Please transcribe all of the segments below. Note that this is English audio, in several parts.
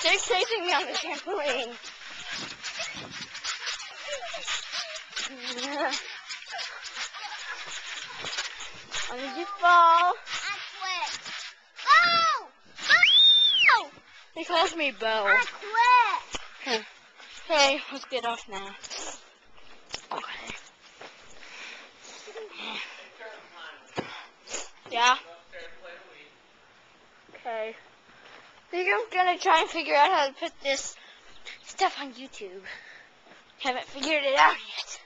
Jake's chasing me on the trampoline. When did you fall? I quit. Oh! Oh! He calls me Bo. I quit. Hey, let's get off now. Okay. Yeah? Okay. I think I'm gonna try and figure out how to put this stuff on YouTube. Haven't figured it out yet.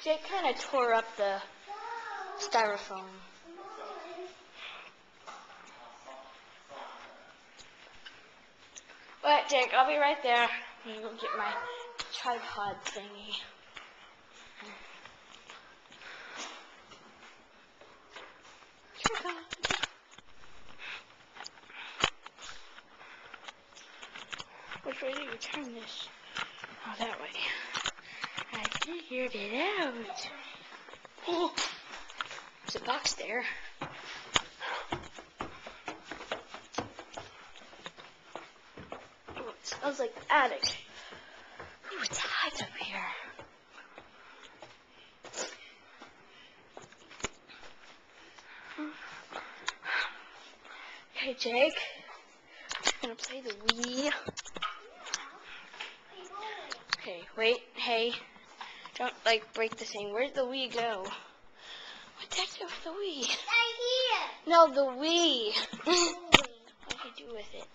Jake kind of tore up the styrofoam. But Jake, I'll be right there. I'm gonna go get my tripod thingy. Which way do you turn this? Oh, that way. I figured it out. Oh, there's a box there. Oh, it smells like the attic. Oh, it's hot up here. Okay, Jake. I'm gonna play the Wii. Okay, wait, hey. Don't, break the thing. Where'd the Wii go? What the heck did with the Wii? Right here. No, the Wii. What did you do with it?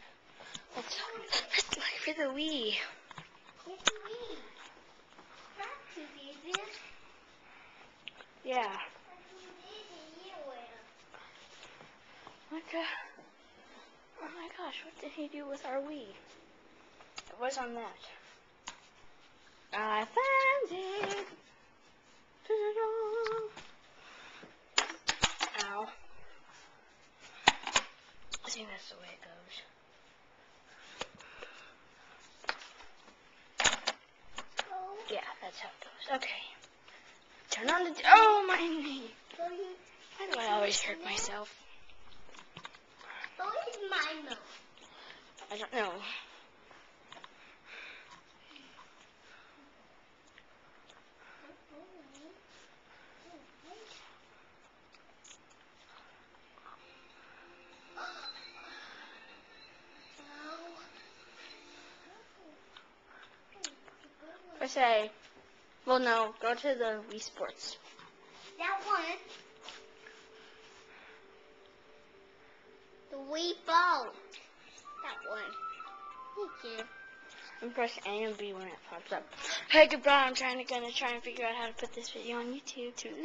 Let's look for the Wii. It's a Wii. That's too easy. Yeah. What the? Oh my gosh, what did he do with our Wii? It was on that. I found it. Ow. I think that's the way it goes. Yeah, that's how it goes. Okay. Turn on the... Oh, my knee. Why do I always hurt myself? What is my nose? I don't know. I say, well, no, go to the Wii Sports. That one. The Wii ball. That one. Thank you. And press A and B when it pops up. Hey, goodbye. I'm gonna try and figure out how to put this video on YouTube.